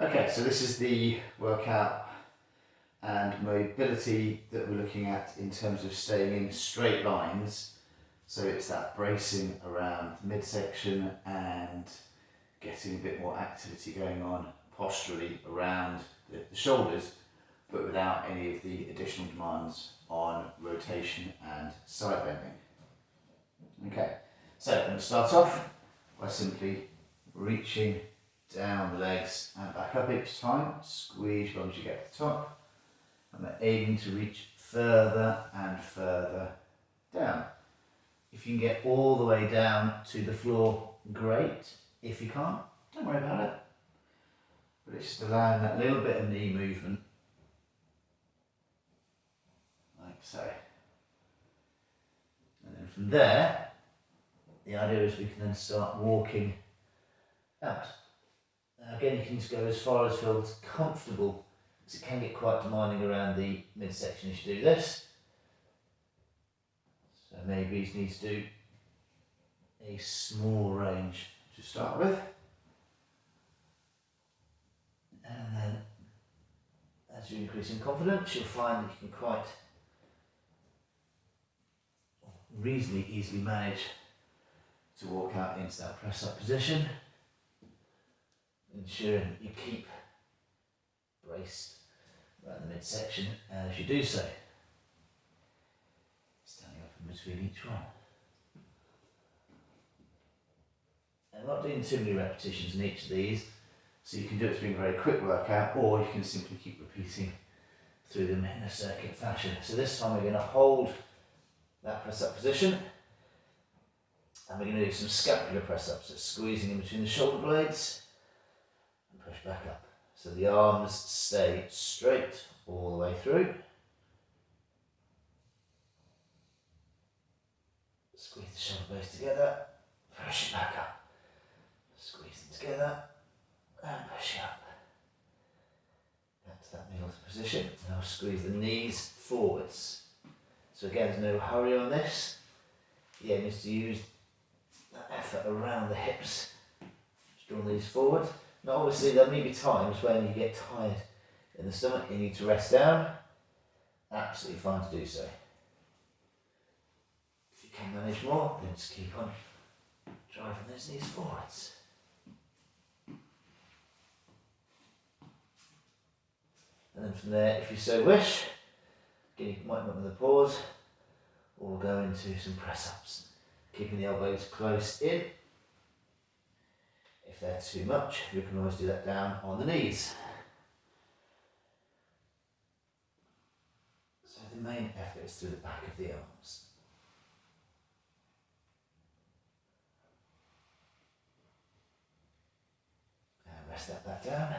Okay, so this is the workout and mobility that we're looking at in terms of staying in straight lines. So it's that bracing around the midsection and getting a bit more activity going on posturally around the shoulders, but without any of the additional demands on rotation and side bending. Okay, so I'm going to start off by simply reaching down the legs and back up each time. Squeeze as long as you get to the top. And then aiming to reach further and further down. If you can get all the way down to the floor, great. If you can't, don't worry about it. But it's just allowing that little bit of knee movement, like so. And then from there, the idea is we can then start walking out. Now again, you can just go as far as feels comfortable, because it can get quite demanding around the midsection as you do this. So maybe you need to do a small range to start with. And then as you increase in confidence, you'll find that you can quite reasonably easily manage to walk out into that press up position, ensuring that you keep braced around the midsection as you do so. Standing up in between each one. And not doing too many repetitions in each of these, so you can do it as being a very quick workout, or you can simply keep repeating through them in a circular fashion. So this time we're going to hold that press up position, and we're going to do some scapular press ups, so squeezing in between the shoulder blades and push back up. So the arms stay straight all the way through. Squeeze the shoulder blades together, push it back up. Squeeze them together and push it up. Back to that middle position. Now squeeze the knees forwards. So again, there's no hurry on this. The aim is to use that effort around the hips. Just draw these forward. Now obviously there may be times when you get tired in the stomach, you need to rest down. Absolutely fine to do so. If you can manage more, then just keep on driving those knees forwards. And then from there, if you so wish, again you might want to pause, or go into some press ups. Keeping the elbows close in. If they're too much, you can always do that down on the knees. So the main effort is through the back of the arms. And rest that back down.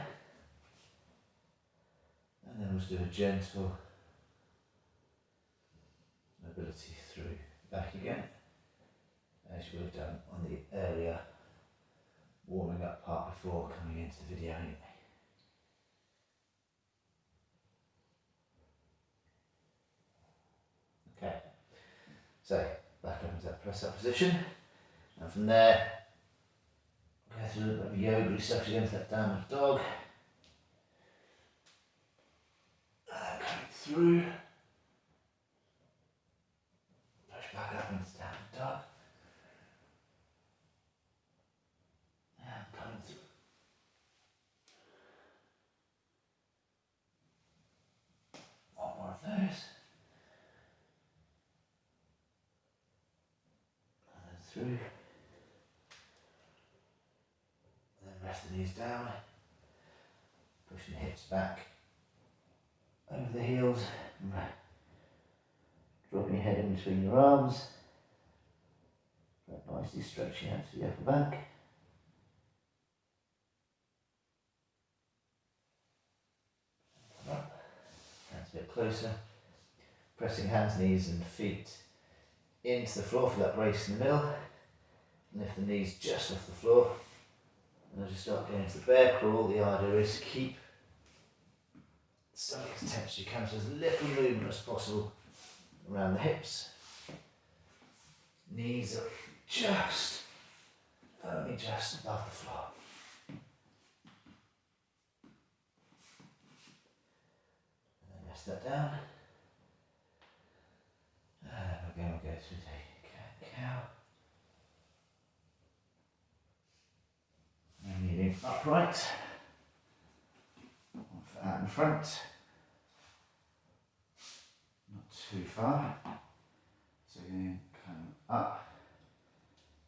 And then we'll just do a gentle mobility through back again, as you would have done on the earlier warming up part before coming into the video anyway. Okay, so back up into that press up position, and from there go through a little bit of yoga stuff again to that downward dog. Coming through, push back up into downward dog. And coming through. One more of those. And then through. And then rest the knees down. Pushing the hips back over the heels. Dropping your head in between your arms. Nicely stretching out to the upper back. Hands a bit closer. Pressing hands, knees and feet into the floor for that brace in the middle. Lift the knees just off the floor. And as you start going into the bear crawl, the idea is to keep the stomach as tense as you can, so as little movement as possible around the hips. Knees are only just above the floor. rest that down. Again, we'll go through the cat-cow. And kneeling upright. One foot out in front. Not too far. So again, come up.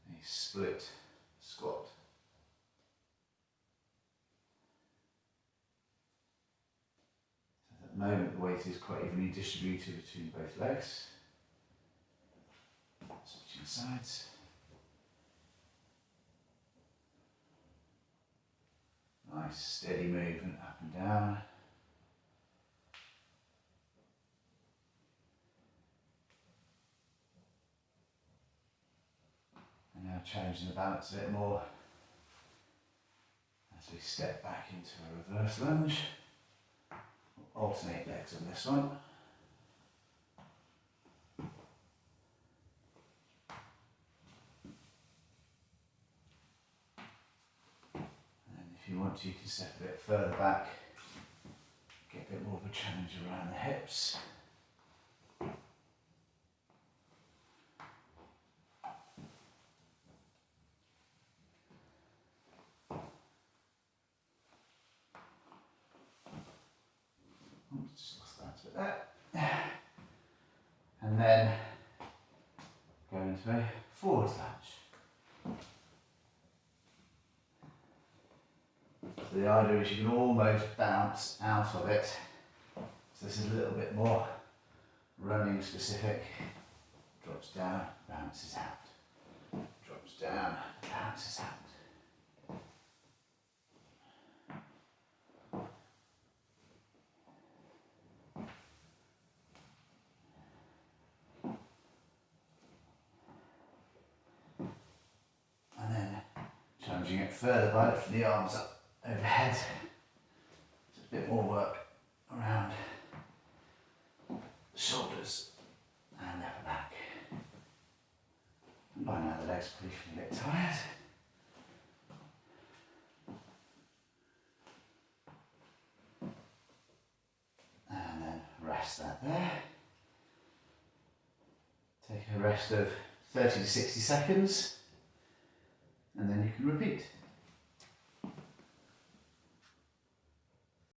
A split squat. So at the moment, the weight is quite evenly distributed between both legs. Switching sides. Nice steady movement up and down. And now changing the balance a bit more as we step back into a reverse lunge. We'll alternate legs on this one. If you want to, you can step a bit further back, get a bit more of a challenge around the hips. Just lost that a bit there. And then go into a forward lunge. So the idea is you can almost bounce out of it. So this is a little bit more running specific. Drops down, bounces out. Drops down, bounces out. And then challenging it further by lifting the arms up overhead. Just a bit more work around the shoulders and upper back. And by now the legs are probably feeling a bit tired. And then rest that there. Take a rest of 30 to 60 seconds and then you can repeat.